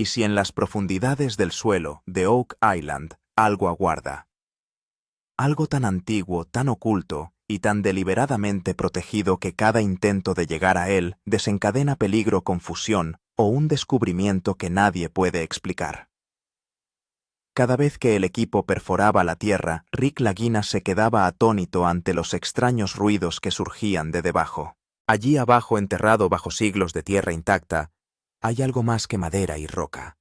y si en las profundidades del suelo de Oak Island algo aguarda. Algo tan antiguo, tan oculto y tan deliberadamente protegido que cada intento de llegar a él desencadena peligro, confusión o un descubrimiento que nadie puede explicar. Cada vez que el equipo perforaba la tierra, Rick Lagina se quedaba atónito ante los extraños ruidos que surgían de debajo. Allí abajo, enterrado bajo siglos de tierra intacta, hay algo más que madera y roca.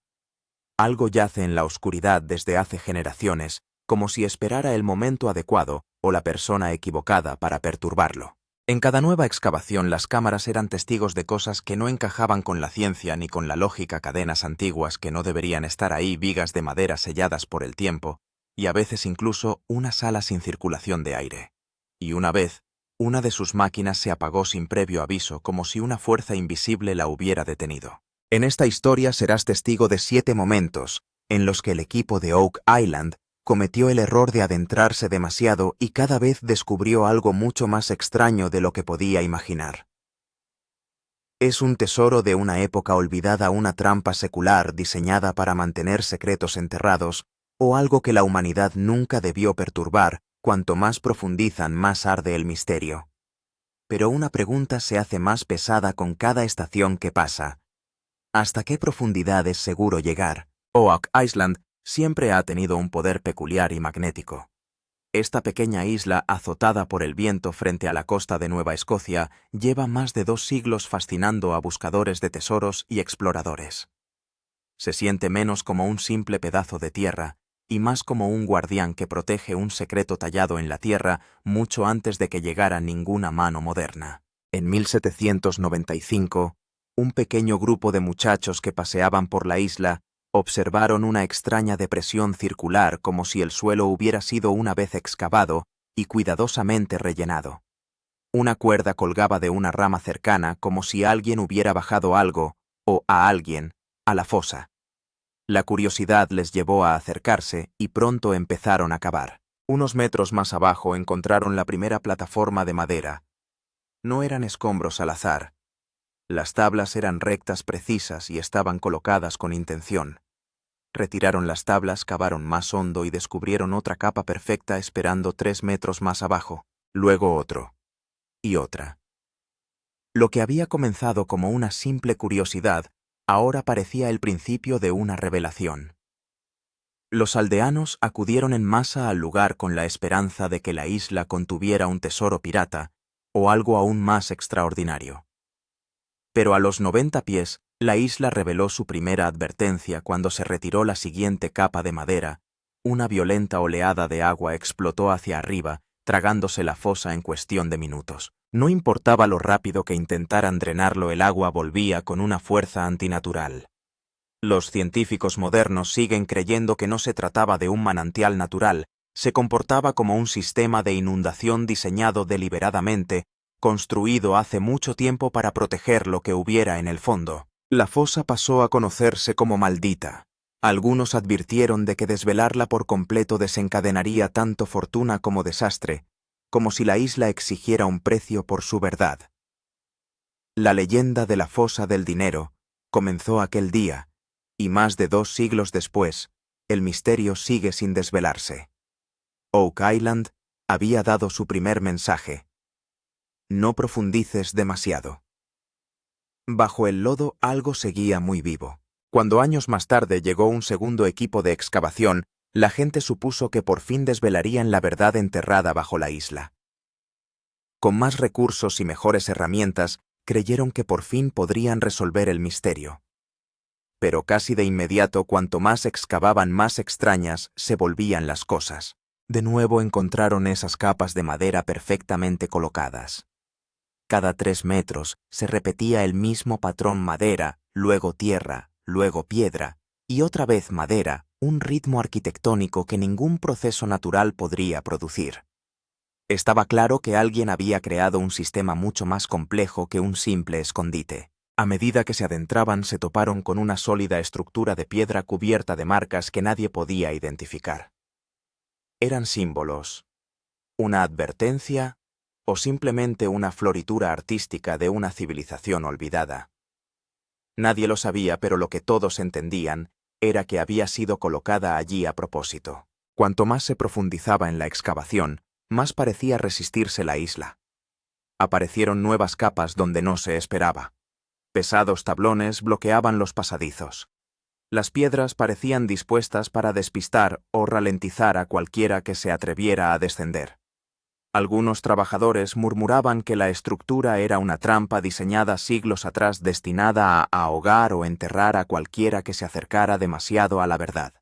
Algo yace en la oscuridad desde hace generaciones, como si esperara el momento adecuado o la persona equivocada para perturbarlo. En cada nueva excavación las cámaras eran testigos de cosas que no encajaban con la ciencia ni con la lógica, cadenas antiguas que no deberían estar ahí, vigas de madera selladas por el tiempo, y a veces incluso una sala sin circulación de aire. Y una vez, una de sus máquinas se apagó sin previo aviso, como si una fuerza invisible la hubiera detenido. En esta historia serás testigo de 7 momentos en los que el equipo de Oak Island cometió el error de adentrarse demasiado y cada vez descubrió algo mucho más extraño de lo que podía imaginar. ¿Es un tesoro de una época olvidada una trampa secular diseñada para mantener secretos enterrados, o algo que la humanidad nunca debió perturbar? Cuanto más profundizan, más arde el misterio. Pero una pregunta se hace más pesada con cada estación que pasa. ¿Hasta qué profundidad es seguro llegar? Oak Island siempre ha tenido un poder peculiar y magnético. Esta pequeña isla, azotada por el viento frente a la costa de Nueva Escocia, lleva más de 2 siglos fascinando a buscadores de tesoros y exploradores. Se siente menos como un simple pedazo de tierra y más como un guardián que protege un secreto tallado en la tierra mucho antes de que llegara ninguna mano moderna. En 1795, un pequeño grupo de muchachos que paseaban por la isla observaron una extraña depresión circular, como si el suelo hubiera sido una vez excavado y cuidadosamente rellenado. Una cuerda colgaba de una rama cercana, como si alguien hubiera bajado algo, o a alguien, a la fosa. La curiosidad les llevó a acercarse y pronto empezaron a cavar. Unos metros más abajo encontraron la primera plataforma de madera. No eran escombros al azar. Las tablas eran rectas, precisas y estaban colocadas con intención. Retiraron las tablas, cavaron más hondo y descubrieron otra capa perfecta esperando 3 metros más abajo, luego otro, y otra. Lo que había comenzado como una simple curiosidad, ahora parecía el principio de una revelación. Los aldeanos acudieron en masa al lugar con la esperanza de que la isla contuviera un tesoro pirata o algo aún más extraordinario. Pero a los 90 pies, la isla reveló su primera advertencia cuando se retiró la siguiente capa de madera. Una violenta oleada de agua explotó hacia arriba, tragándose la fosa en cuestión de minutos. No importaba lo rápido que intentaran drenarlo, el agua volvía con una fuerza antinatural. Los científicos modernos siguen creyendo que no se trataba de un manantial natural, se comportaba como un sistema de inundación diseñado deliberadamente, construido hace mucho tiempo para proteger lo que hubiera en el fondo. La fosa pasó a conocerse como maldita. Algunos advirtieron de que desvelarla por completo desencadenaría tanto fortuna como desastre, como si la isla exigiera un precio por su verdad. La leyenda de la fosa del dinero comenzó aquel día, y más de 2 siglos después, el misterio sigue sin desvelarse. Oak Island había dado su primer mensaje. No profundices demasiado. Bajo el lodo algo seguía muy vivo. Cuando años más tarde llegó un segundo equipo de excavación, la gente supuso que por fin desvelarían la verdad enterrada bajo la isla. Con más recursos y mejores herramientas, creyeron que por fin podrían resolver el misterio. Pero casi de inmediato, cuanto más excavaban, más extrañas se volvían las cosas. De nuevo encontraron esas capas de madera perfectamente colocadas. Cada 3 metros se repetía el mismo patrón: madera, luego tierra, luego piedra, y otra vez madera, un ritmo arquitectónico que ningún proceso natural podría producir. Estaba claro que alguien había creado un sistema mucho más complejo que un simple escondite. A medida que se adentraban, se toparon con una sólida estructura de piedra cubierta de marcas que nadie podía identificar. Eran símbolos, una advertencia o simplemente una floritura artística de una civilización olvidada. Nadie lo sabía, pero lo que todos entendían era que había sido colocada allí a propósito. Cuanto más se profundizaba en la excavación, más parecía resistirse la isla. Aparecieron nuevas capas donde no se esperaba. Pesados tablones bloqueaban los pasadizos. Las piedras parecían dispuestas para despistar o ralentizar a cualquiera que se atreviera a descender. Algunos trabajadores murmuraban que la estructura era una trampa diseñada siglos atrás destinada a ahogar o enterrar a cualquiera que se acercara demasiado a la verdad.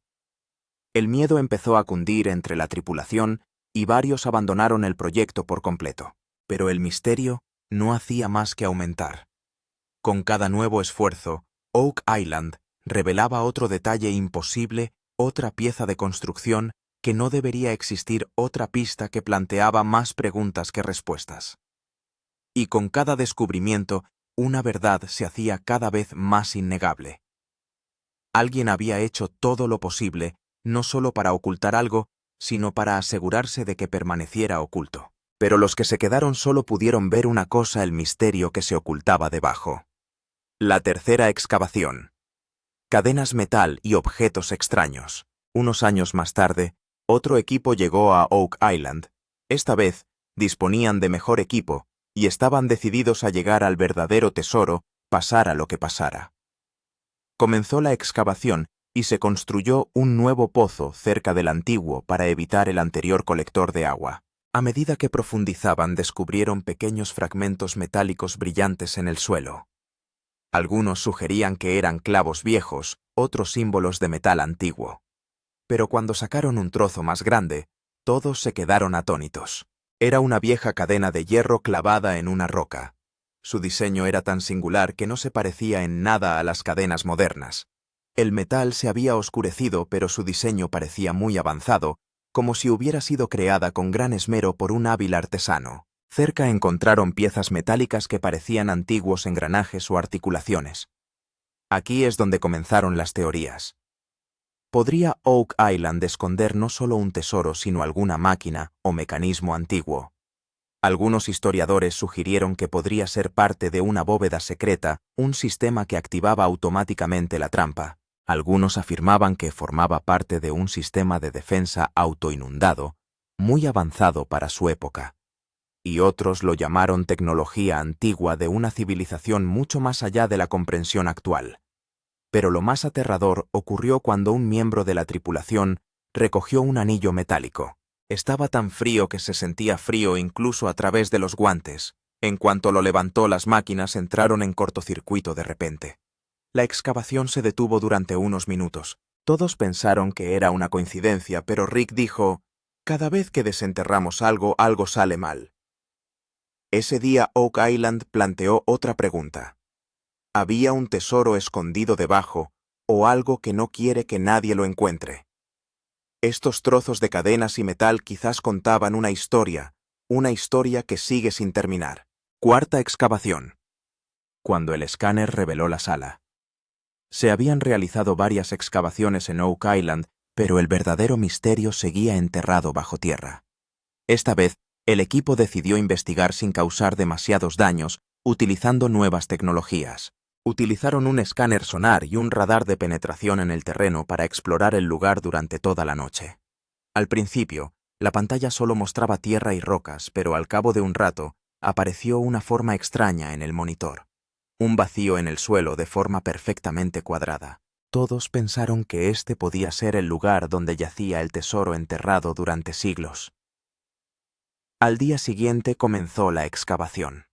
El miedo empezó a cundir entre la tripulación y varios abandonaron el proyecto por completo. Pero el misterio no hacía más que aumentar. Con cada nuevo esfuerzo, Oak Island revelaba otro detalle imposible, otra pieza de construcción que no debería existir, otra pista que planteaba más preguntas que respuestas. Y con cada descubrimiento, una verdad se hacía cada vez más innegable. Alguien había hecho todo lo posible, no solo para ocultar algo, sino para asegurarse de que permaneciera oculto. Pero los que se quedaron solo pudieron ver una cosa: el misterio que se ocultaba debajo. La tercera excavación. Cadenas metal y objetos extraños. Unos años más tarde, otro equipo llegó a Oak Island. Esta vez, disponían de mejor equipo y estaban decididos a llegar al verdadero tesoro, pasara lo que pasara. Comenzó la excavación y se construyó un nuevo pozo cerca del antiguo para evitar el anterior colector de agua. A medida que profundizaban, descubrieron pequeños fragmentos metálicos brillantes en el suelo. Algunos sugerían que eran clavos viejos, otros símbolos de metal antiguo. Pero cuando sacaron un trozo más grande, todos se quedaron atónitos. Era una vieja cadena de hierro clavada en una roca. Su diseño era tan singular que no se parecía en nada a las cadenas modernas. El metal se había oscurecido, pero su diseño parecía muy avanzado, como si hubiera sido creada con gran esmero por un hábil artesano. Cerca encontraron piezas metálicas que parecían antiguos engranajes o articulaciones. Aquí es donde comenzaron las teorías. ¿Podría Oak Island esconder no solo un tesoro, sino alguna máquina o mecanismo antiguo? Algunos historiadores sugirieron que podría ser parte de una bóveda secreta, un sistema que activaba automáticamente la trampa. Algunos afirmaban que formaba parte de un sistema de defensa autoinundado, muy avanzado para su época. Y otros lo llamaron tecnología antigua de una civilización mucho más allá de la comprensión actual. Pero lo más aterrador ocurrió cuando un miembro de la tripulación recogió un anillo metálico. Estaba tan frío que se sentía frío incluso a través de los guantes. En cuanto lo levantó, las máquinas entraron en cortocircuito de repente. La excavación se detuvo durante unos minutos. Todos pensaron que era una coincidencia, pero Rick dijo: «Cada vez que desenterramos algo, algo sale mal». Ese día Oak Island planteó otra pregunta. ¿Había un tesoro escondido debajo o algo que no quiere que nadie lo encuentre? Estos trozos de cadenas y metal quizás contaban una historia que sigue sin terminar. Cuarta excavación. Cuando el escáner reveló la sala. Se habían realizado varias excavaciones en Oak Island, pero el verdadero misterio seguía enterrado bajo tierra. Esta vez, el equipo decidió investigar sin causar demasiados daños, utilizando nuevas tecnologías. Utilizaron un escáner sonar y un radar de penetración en el terreno para explorar el lugar durante toda la noche. Al principio, la pantalla solo mostraba tierra y rocas, pero al cabo de un rato, apareció una forma extraña en el monitor. Un vacío en el suelo de forma perfectamente cuadrada. Todos pensaron que este podía ser el lugar donde yacía el tesoro enterrado durante siglos. Al día siguiente comenzó la excavación.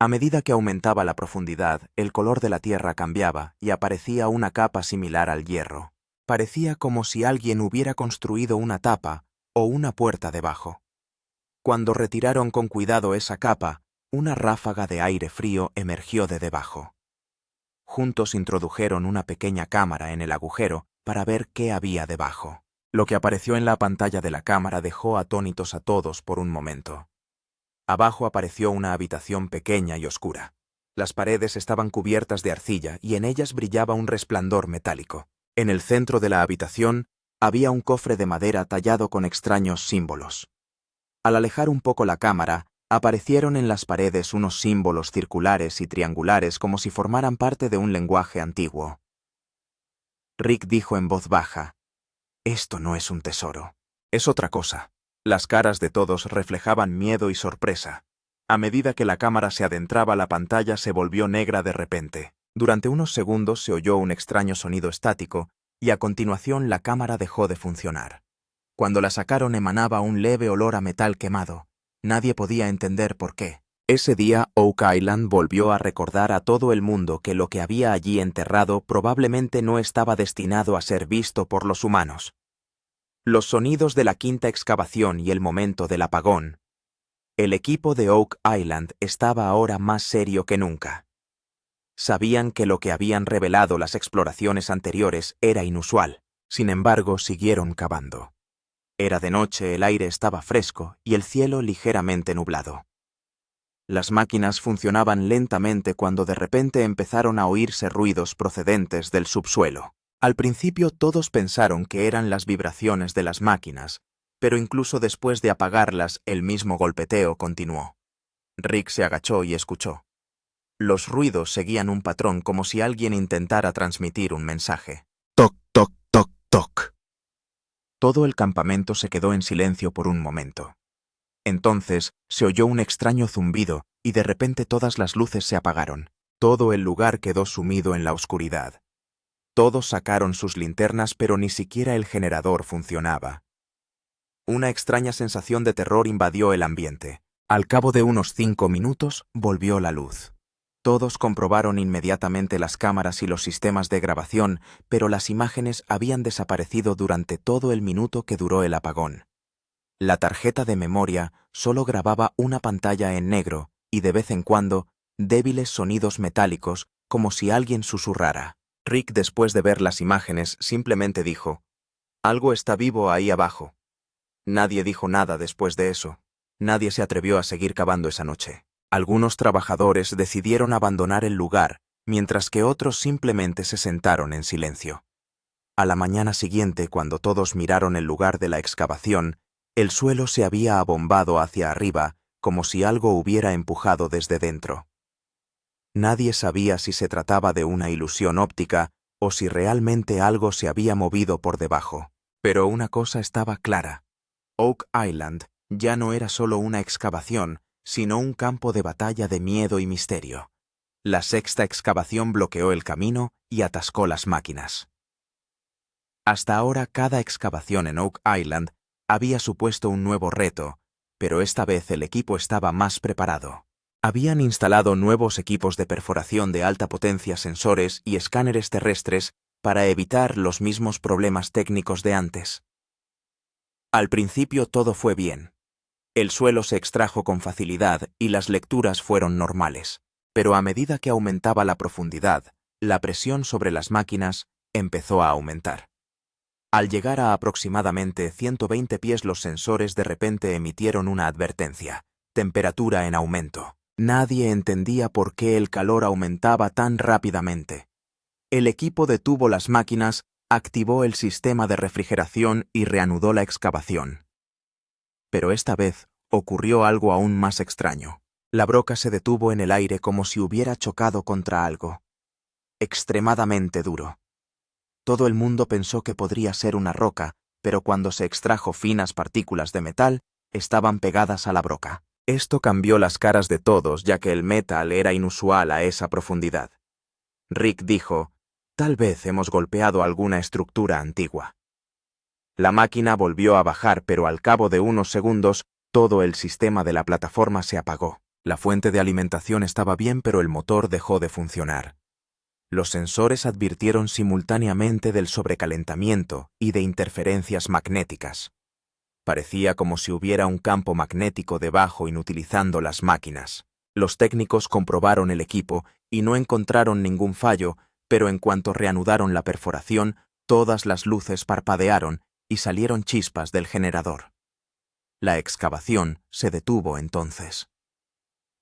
A medida que aumentaba la profundidad, el color de la tierra cambiaba y aparecía una capa similar al hierro. Parecía como si alguien hubiera construido una tapa o una puerta debajo. Cuando retiraron con cuidado esa capa, una ráfaga de aire frío emergió de debajo. Juntos introdujeron una pequeña cámara en el agujero para ver qué había debajo. Lo que apareció en la pantalla de la cámara dejó atónitos a todos por un momento. Abajo apareció una habitación pequeña y oscura. Las paredes estaban cubiertas de arcilla y en ellas brillaba un resplandor metálico. En el centro de la habitación había un cofre de madera tallado con extraños símbolos. Al alejar un poco la cámara, Aparecieron en las paredes unos símbolos circulares y triangulares como si formaran parte de un lenguaje antiguo. Rick dijo en voz baja: «Esto no es un tesoro. Es otra cosa». Las caras de todos reflejaban miedo y sorpresa. A medida que la cámara se adentraba, la pantalla se volvió negra de repente. Durante unos segundos se oyó un extraño sonido estático y a continuación la cámara dejó de funcionar. Cuando la sacaron emanaba un leve olor a metal quemado. Nadie podía entender por qué. Ese día Oak Island volvió a recordar a todo el mundo que lo que había allí enterrado probablemente no estaba destinado a ser visto por los humanos. Los sonidos de la quinta excavación y el momento del apagón. El equipo de Oak Island estaba ahora más serio que nunca. Sabían que lo que habían revelado las exploraciones anteriores era inusual. Sin embargo, siguieron cavando. Era de noche, el aire estaba fresco y el cielo ligeramente nublado. Las máquinas funcionaban lentamente cuando de repente empezaron a oírse ruidos procedentes del subsuelo. Al principio todos pensaron que eran las vibraciones de las máquinas, pero incluso después de apagarlas, el mismo golpeteo continuó. Rick se agachó y escuchó. Los ruidos seguían un patrón como si alguien intentara transmitir un mensaje. Toc, toc, toc, toc. Todo el campamento se quedó en silencio por un momento. Entonces se oyó un extraño zumbido y de repente todas las luces se apagaron. Todo el lugar quedó sumido en la oscuridad. Todos sacaron sus linternas, pero ni siquiera el generador funcionaba. Una extraña sensación de terror invadió el ambiente. Al cabo de unos 5 minutos volvió la luz. Todos comprobaron inmediatamente las cámaras y los sistemas de grabación, pero las imágenes habían desaparecido durante todo el minuto que duró el apagón. La tarjeta de memoria solo grababa una pantalla en negro y de vez en cuando débiles sonidos metálicos como si alguien susurrara. Rick, después de ver las imágenes, simplemente dijo: «Algo está vivo ahí abajo». Nadie dijo nada después de eso. Nadie se atrevió a seguir cavando esa noche. Algunos trabajadores decidieron abandonar el lugar, mientras que otros simplemente se sentaron en silencio. A la mañana siguiente, cuando todos miraron el lugar de la excavación, el suelo se había abombado hacia arriba, como si algo hubiera empujado desde dentro. Nadie sabía si se trataba de una ilusión óptica o si realmente algo se había movido por debajo. Pero una cosa estaba clara. Oak Island ya no era solo una excavación, sino un campo de batalla de miedo y misterio. La sexta excavación bloqueó el camino y atascó las máquinas. Hasta ahora cada excavación en Oak Island había supuesto un nuevo reto, pero esta vez el equipo estaba más preparado. Habían instalado nuevos equipos de perforación de alta potencia, sensores y escáneres terrestres para evitar los mismos problemas técnicos de antes. Al principio todo fue bien. El suelo se extrajo con facilidad y las lecturas fueron normales, pero a medida que aumentaba la profundidad, la presión sobre las máquinas empezó a aumentar. Al llegar a aproximadamente 120 pies, los sensores de repente emitieron una advertencia: temperatura en aumento. Nadie entendía por qué el calor aumentaba tan rápidamente. El equipo detuvo las máquinas, activó el sistema de refrigeración y reanudó la excavación. Pero esta vez ocurrió algo aún más extraño. La broca se detuvo en el aire como si hubiera chocado contra algo extremadamente duro. Todo el mundo pensó que podría ser una roca, pero cuando se extrajo, finas partículas de metal estaban pegadas a la broca. Esto cambió las caras de todos, ya que el metal era inusual a esa profundidad. Rick dijo: «Tal vez hemos golpeado alguna estructura antigua». La máquina volvió a bajar, pero al cabo de unos segundos, todo el sistema de la plataforma se apagó. La fuente de alimentación estaba bien, pero el motor dejó de funcionar. Los sensores advirtieron simultáneamente del sobrecalentamiento y de interferencias magnéticas. Parecía como si hubiera un campo magnético debajo inutilizando las máquinas. Los técnicos comprobaron el equipo y no encontraron ningún fallo, pero en cuanto reanudaron la perforación, todas las luces parpadearon y salieron chispas del generador. La excavación se detuvo entonces.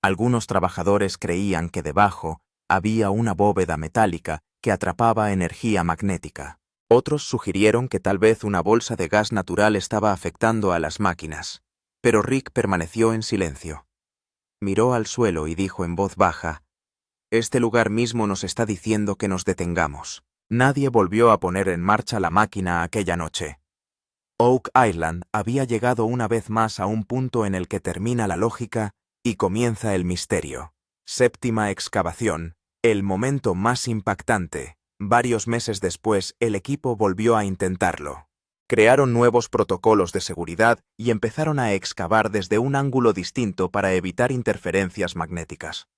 Algunos trabajadores creían que debajo había una bóveda metálica que atrapaba energía magnética. Otros sugirieron que tal vez una bolsa de gas natural estaba afectando a las máquinas, pero Rick permaneció en silencio. Miró al suelo y dijo en voz baja: «Este lugar mismo nos está diciendo que nos detengamos». Nadie volvió a poner en marcha la máquina aquella noche. Oak Island había llegado una vez más a un punto en el que termina la lógica y comienza el misterio. Séptima excavación, el momento más impactante. Varios meses después, el equipo volvió a intentarlo. Crearon nuevos protocolos de seguridad y empezaron a excavar desde un ángulo distinto para evitar interferencias magnéticas.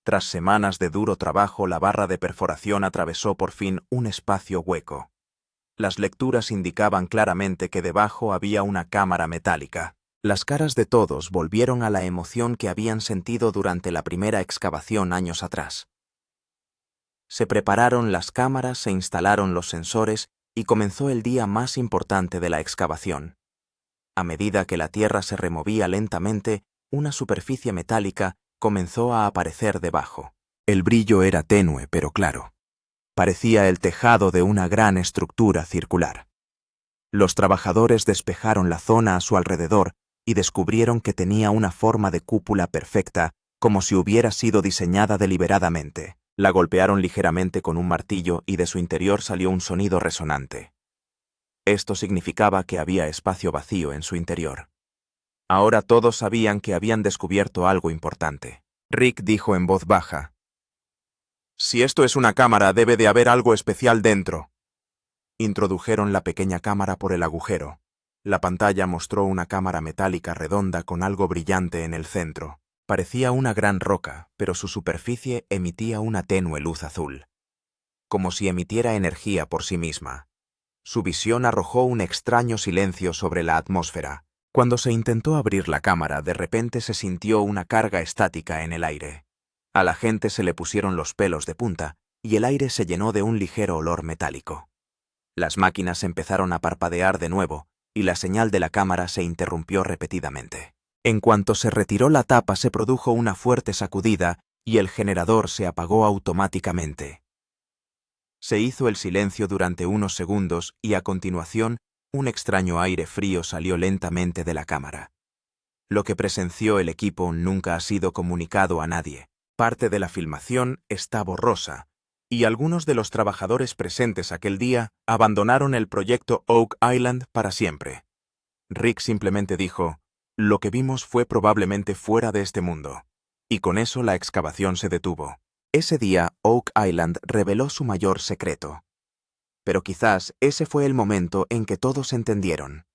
Tras semanas de duro trabajo, la barra de perforación atravesó por fin un espacio hueco. Las lecturas indicaban claramente que debajo había una cámara metálica. Las caras de todos volvieron a la emoción que habían sentido durante la primera excavación años atrás. Se prepararon las cámaras, se instalaron los sensores y comenzó el día más importante de la excavación. A medida que la tierra se removía lentamente, una superficie metálica comenzó a aparecer debajo. El brillo era tenue pero claro. Parecía el tejado de una gran estructura circular. Los trabajadores despejaron la zona a su alrededor y descubrieron que tenía una forma de cúpula perfecta, como si hubiera sido diseñada deliberadamente. La golpearon ligeramente con un martillo y de su interior salió un sonido resonante. Esto significaba que había espacio vacío en su interior. Ahora todos sabían que habían descubierto algo importante. Rick dijo en voz baja: «Si esto es una cámara, debe de haber algo especial dentro». Introdujeron la pequeña cámara por el agujero. La pantalla mostró una cámara metálica redonda con algo brillante en el centro. Parecía una gran roca, pero su superficie emitía una tenue luz azul, como si emitiera energía por sí misma. Su visión arrojó un extraño silencio sobre la atmósfera. Cuando se intentó abrir la cámara, de repente se sintió una carga estática en el aire. A la gente se le pusieron los pelos de punta y el aire se llenó de un ligero olor metálico. Las máquinas empezaron a parpadear de nuevo y la señal de la cámara se interrumpió repetidamente. En cuanto se retiró la tapa, se produjo una fuerte sacudida y el generador se apagó automáticamente. Se hizo el silencio durante unos segundos y a continuación un extraño aire frío salió lentamente de la cámara. Lo que presenció el equipo nunca ha sido comunicado a nadie. Parte de la filmación está borrosa, y algunos de los trabajadores presentes aquel día abandonaron el proyecto Oak Island para siempre. Rick simplemente dijo: «Lo que vimos fue probablemente fuera de este mundo». Y con eso la excavación se detuvo. Ese día, Oak Island reveló su mayor secreto. Pero quizás ese fue el momento en que todos entendieron.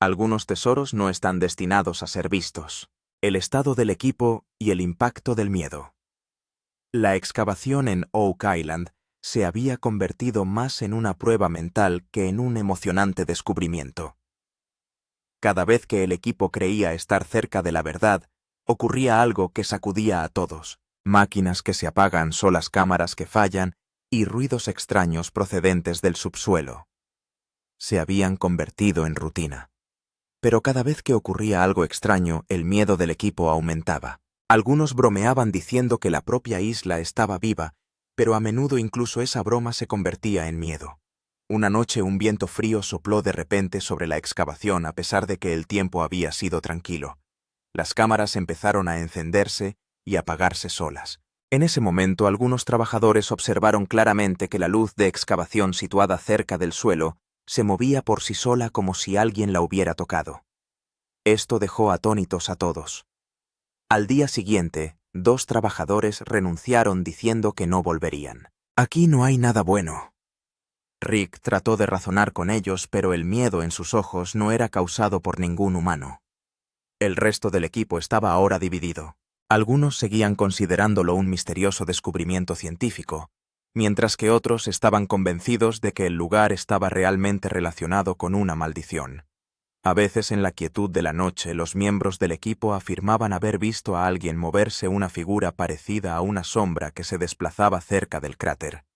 Algunos tesoros no están destinados a ser vistos. El estado del equipo y el impacto del miedo. La excavación en Oak Island se había convertido más en una prueba mental que en un emocionante descubrimiento. Cada vez que el equipo creía estar cerca de la verdad, ocurría algo que sacudía a todos. Máquinas que se apagan, solas cámaras que fallan y ruidos extraños procedentes del subsuelo. Se habían convertido en rutina. Pero cada vez que ocurría algo extraño, el miedo del equipo aumentaba. Algunos bromeaban diciendo que la propia isla estaba viva, pero a menudo incluso esa broma se convertía en miedo. Una noche un viento frío sopló de repente sobre la excavación a pesar de que el tiempo había sido tranquilo. Las cámaras empezaron a encenderse y apagarse solas. En ese momento algunos trabajadores observaron claramente que la luz de excavación situada cerca del suelo se movía por sí sola como si alguien la hubiera tocado. Esto dejó atónitos a todos. Al día siguiente, 2 trabajadores renunciaron diciendo que no volverían. «Aquí no hay nada bueno». Rick trató de razonar con ellos, pero el miedo en sus ojos no era causado por ningún humano. El resto del equipo estaba ahora dividido. Algunos seguían considerándolo un misterioso descubrimiento científico, mientras que otros estaban convencidos de que el lugar estaba realmente relacionado con una maldición. A veces en la quietud de la noche los miembros del equipo afirmaban haber visto a alguien moverse una figura parecida a una sombra que se desplazaba cerca del cráter.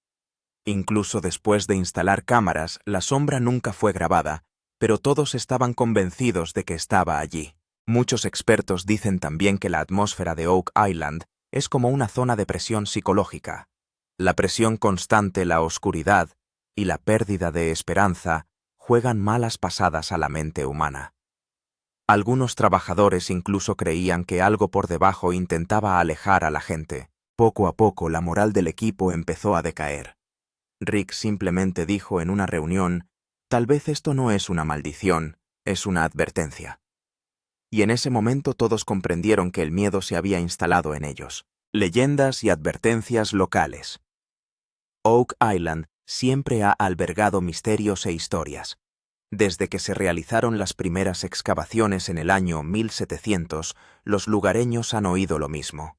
Incluso después de instalar cámaras, la sombra nunca fue grabada, pero todos estaban convencidos de que estaba allí. Muchos expertos dicen también que la atmósfera de Oak Island es como una zona de presión psicológica. La presión constante, la oscuridad y la pérdida de esperanza juegan malas pasadas a la mente humana. Algunos trabajadores incluso creían que algo por debajo intentaba alejar a la gente. Poco a poco la moral del equipo empezó a decaer. Rick simplemente dijo en una reunión, tal vez esto no es una maldición, es una advertencia. Y en ese momento todos comprendieron que el miedo se había instalado en ellos. Leyendas y advertencias locales. Oak Island siempre ha albergado misterios e historias. Desde que se realizaron las primeras excavaciones en el año 1700, los lugareños han oído lo mismo.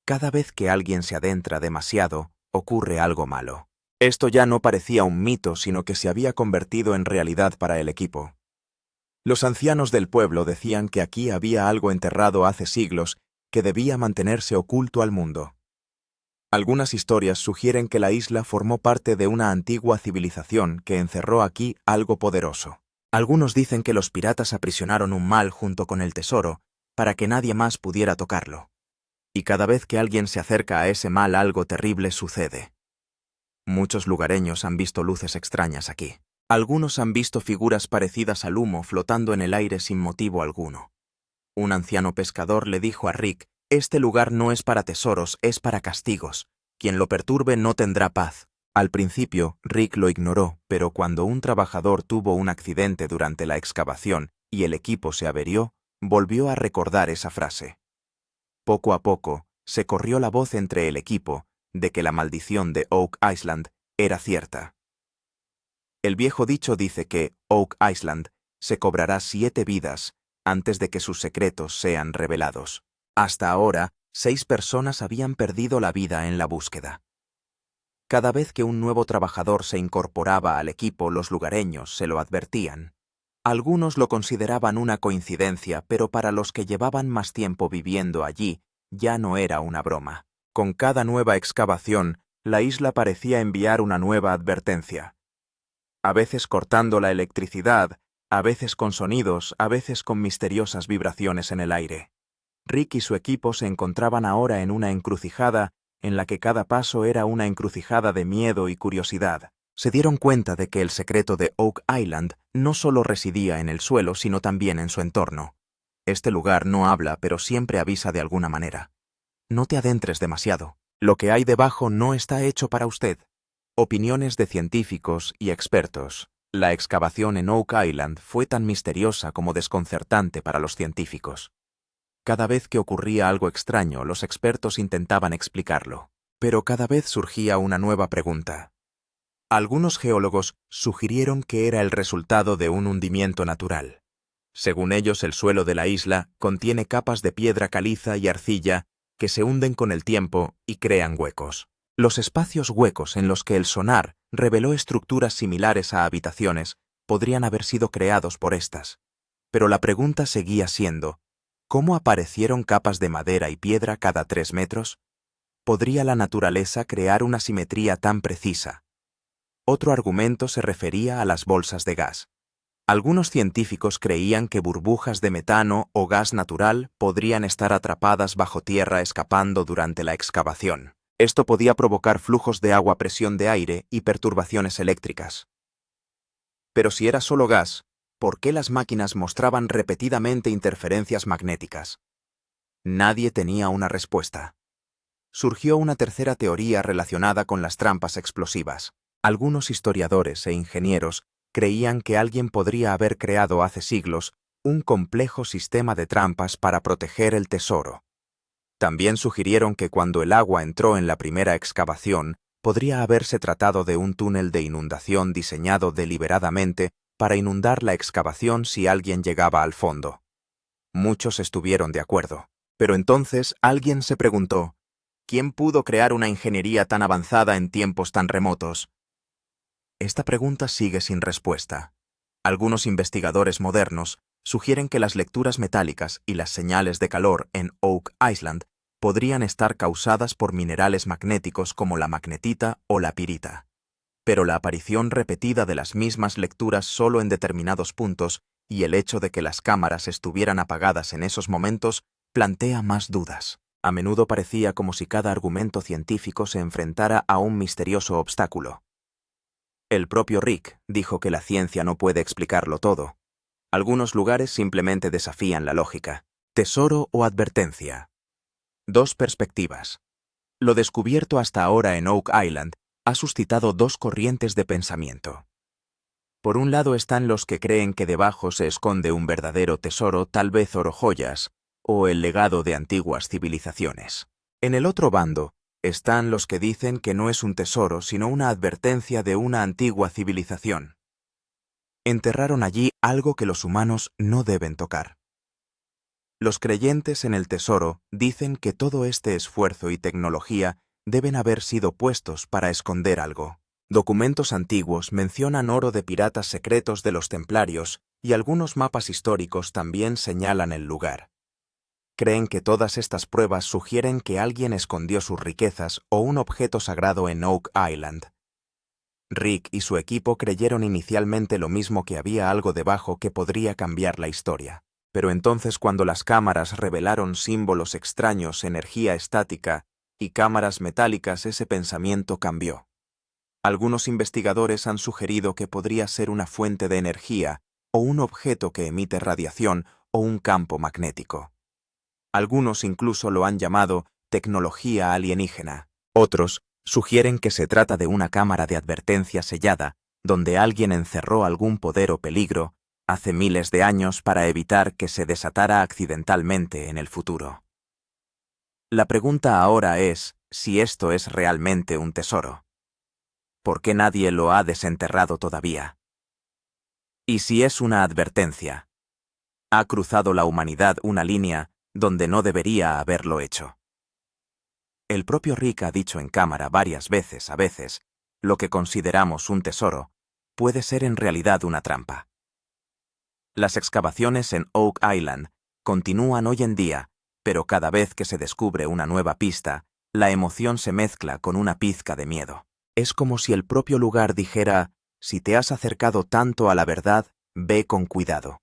Cada vez que alguien se adentra demasiado, ocurre algo malo. Esto ya no parecía un mito, sino que se había convertido en realidad para el equipo. Los ancianos del pueblo decían que aquí había algo enterrado hace siglos que debía mantenerse oculto al mundo. Algunas historias sugieren que la isla formó parte de una antigua civilización que encerró aquí algo poderoso. Algunos dicen que los piratas aprisionaron un mal junto con el tesoro para que nadie más pudiera tocarlo. Y cada vez que alguien se acerca a ese mal, algo terrible sucede. Muchos lugareños han visto luces extrañas aquí. Algunos han visto figuras parecidas al humo flotando en el aire sin motivo alguno. Un anciano pescador le dijo a Rick: «Este lugar no es para tesoros, es para castigos. Quien lo perturbe no tendrá paz». Al principio, Rick lo ignoró, pero cuando un trabajador tuvo un accidente durante la excavación y el equipo se averió, volvió a recordar esa frase. Poco a poco, se corrió la voz entre el equipo de que la maldición de Oak Island era cierta. El viejo dicho dice que Oak Island se cobrará 7 vidas antes de que sus secretos sean revelados. Hasta ahora, 6 personas habían perdido la vida en la búsqueda. Cada vez que un nuevo trabajador se incorporaba al equipo, los lugareños se lo advertían. Algunos lo consideraban una coincidencia, pero para los que llevaban más tiempo viviendo allí, ya no era una broma. Con cada nueva excavación, la isla parecía enviar una nueva advertencia. A veces cortando la electricidad, a veces con sonidos, a veces con misteriosas vibraciones en el aire. Rick y su equipo se encontraban ahora en una encrucijada en la que cada paso era una encrucijada de miedo y curiosidad. Se dieron cuenta de que el secreto de Oak Island no solo residía en el suelo, sino también en su entorno. Este lugar no habla, pero siempre avisa de alguna manera. No te adentres demasiado. Lo que hay debajo no está hecho para usted. Opiniones de científicos y expertos. La excavación en Oak Island fue tan misteriosa como desconcertante para los científicos. Cada vez que ocurría algo extraño, los expertos intentaban explicarlo, pero cada vez surgía una nueva pregunta. Algunos geólogos sugirieron que era el resultado de un hundimiento natural. Según ellos, el suelo de la isla contiene capas de piedra caliza y arcilla que se hunden con el tiempo y crean huecos. Los espacios huecos en los que el sonar reveló estructuras similares a habitaciones podrían haber sido creados por estas. Pero la pregunta seguía siendo, ¿cómo aparecieron capas de madera y piedra cada 3 metros? ¿Podría la naturaleza crear una simetría tan precisa? Otro argumento se refería a las bolsas de gas. Algunos científicos creían que burbujas de metano o gas natural podrían estar atrapadas bajo tierra escapando durante la excavación. Esto podía provocar flujos de agua, presión de aire y perturbaciones eléctricas. Pero si era solo gas, ¿por qué las máquinas mostraban repetidamente interferencias magnéticas? Nadie tenía una respuesta. Surgió una tercera teoría relacionada con las trampas explosivas. Algunos historiadores e ingenieros creían que alguien podría haber creado hace siglos un complejo sistema de trampas para proteger el tesoro. También sugirieron que cuando el agua entró en la primera excavación, podría haberse tratado de un túnel de inundación diseñado deliberadamente para inundar la excavación si alguien llegaba al fondo. Muchos estuvieron de acuerdo, pero entonces alguien se preguntó, ¿quién pudo crear una ingeniería tan avanzada en tiempos tan remotos? Esta pregunta sigue sin respuesta. Algunos investigadores modernos sugieren que las lecturas metálicas y las señales de calor en Oak Island podrían estar causadas por minerales magnéticos como la magnetita o la pirita. Pero la aparición repetida de las mismas lecturas solo en determinados puntos y el hecho de que las cámaras estuvieran apagadas en esos momentos plantea más dudas. A menudo parecía como si cada argumento científico se enfrentara a un misterioso obstáculo. El propio Rick dijo que la ciencia no puede explicarlo todo. Algunos lugares simplemente desafían la lógica. Tesoro o advertencia. Dos perspectivas. Lo descubierto hasta ahora en Oak Island ha suscitado dos corrientes de pensamiento. Por un lado están los que creen que debajo se esconde un verdadero tesoro, tal vez oro joyas, o el legado de antiguas civilizaciones. En el otro bando están los que dicen que no es un tesoro, sino una advertencia de una antigua civilización. Enterraron allí algo que los humanos no deben tocar. Los creyentes en el tesoro dicen que todo este esfuerzo y tecnología deben haber sido puestos para esconder algo. Documentos antiguos mencionan oro de piratas secretos de los templarios y algunos mapas históricos también señalan el lugar. Creen que todas estas pruebas sugieren que alguien escondió sus riquezas o un objeto sagrado en Oak Island. Rick y su equipo creyeron inicialmente lo mismo, que había algo debajo que podría cambiar la historia. Pero entonces, cuando las cámaras revelaron símbolos extraños, energía estática y cámaras metálicas, ese pensamiento cambió. Algunos investigadores han sugerido que podría ser una fuente de energía o un objeto que emite radiación o un campo magnético. Algunos incluso lo han llamado tecnología alienígena. Otros sugieren que se trata de una cámara de advertencia sellada, donde alguien encerró algún poder o peligro hace miles de años para evitar que se desatara accidentalmente en el futuro. La pregunta ahora es si esto es realmente un tesoro. ¿Por qué nadie lo ha desenterrado todavía? ¿Y si es una advertencia? ¿Ha cruzado la humanidad una línea donde no debería haberlo hecho? El propio Rick ha dicho en cámara varias veces, a veces, lo que consideramos un tesoro puede ser en realidad una trampa. Las excavaciones en Oak Island continúan hoy en día, pero cada vez que se descubre una nueva pista, la emoción se mezcla con una pizca de miedo. Es como si el propio lugar dijera: si te has acercado tanto a la verdad, ve con cuidado.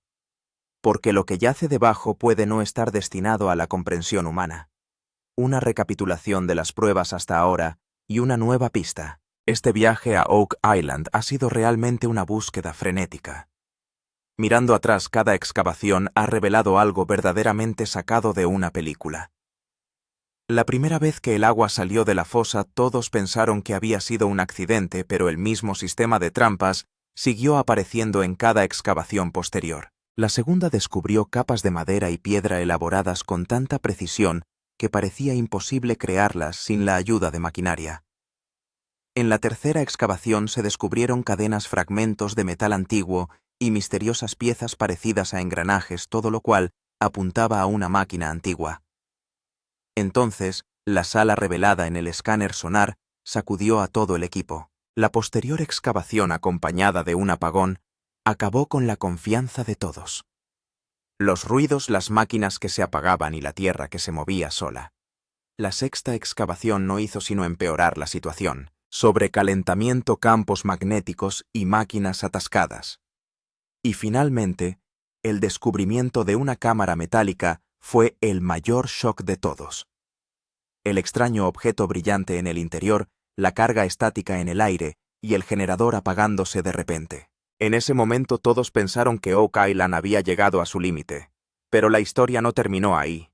Porque lo que yace debajo puede no estar destinado a la comprensión humana. Una recapitulación de las pruebas hasta ahora y una nueva pista. Este viaje a Oak Island ha sido realmente una búsqueda frenética. Mirando atrás, cada excavación ha revelado algo verdaderamente sacado de una película. La primera vez que el agua salió de la fosa, todos pensaron que había sido un accidente, pero el mismo sistema de trampas siguió apareciendo en cada excavación posterior. La segunda descubrió capas de madera y piedra elaboradas con tanta precisión que parecía imposible crearlas sin la ayuda de maquinaria. En la tercera excavación se descubrieron cadenas, fragmentos de metal antiguo y misteriosas piezas parecidas a engranajes, todo lo cual apuntaba a una máquina antigua. Entonces, la sala revelada en el escáner sonar sacudió a todo el equipo. La posterior excavación, acompañada de un apagón, acabó con la confianza de todos. Los ruidos, las máquinas que se apagaban y la tierra que se movía sola. La sexta excavación no hizo sino empeorar la situación. Sobrecalentamiento, campos magnéticos y máquinas atascadas. Y finalmente, el descubrimiento de una cámara metálica fue el mayor shock de todos. El extraño objeto brillante en el interior, la carga estática en el aire y el generador apagándose de repente. En ese momento todos pensaron que Oak Island había llegado a su límite, pero la historia no terminó ahí.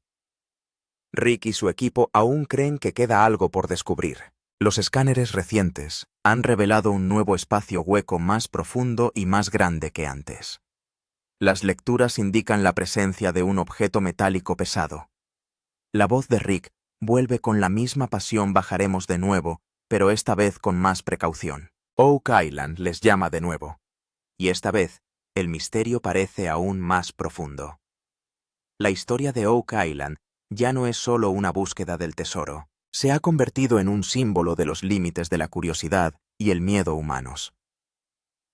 Rick y su equipo aún creen que queda algo por descubrir. Los escáneres recientes han revelado un nuevo espacio hueco más profundo y más grande que antes. Las lecturas indican la presencia de un objeto metálico pesado. La voz de Rick vuelve con la misma pasión: bajaremos de nuevo, pero esta vez con más precaución. Oak Island les llama de nuevo. Y esta vez, el misterio parece aún más profundo. La historia de Oak Island ya no es solo una búsqueda del tesoro. Se ha convertido en un símbolo de los límites de la curiosidad y el miedo humanos.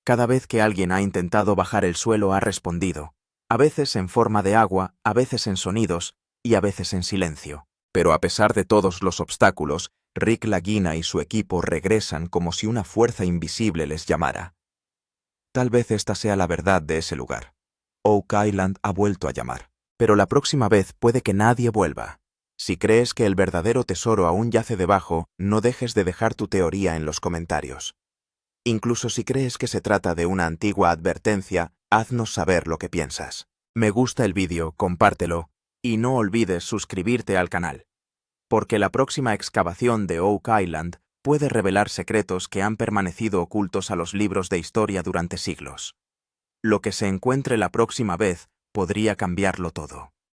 Cada vez que alguien ha intentado bajar el suelo ha respondido, a veces en forma de agua, a veces en sonidos y a veces en silencio. Pero a pesar de todos los obstáculos, Rick Lagina y su equipo regresan como si una fuerza invisible les llamara. Tal vez esta sea la verdad de ese lugar. Oak Island ha vuelto a llamar. Pero la próxima vez puede que nadie vuelva. Si crees que el verdadero tesoro aún yace debajo, no dejes de dejar tu teoría en los comentarios. Incluso si crees que se trata de una antigua advertencia, Haznos saber lo que piensas. Me gusta el vídeo, compártelo, y no olvides suscribirte al canal, porque la próxima excavación de Oak Island puede revelar secretos que han permanecido ocultos a los libros de historia durante siglos. Lo que se encuentre la próxima vez podría cambiarlo todo.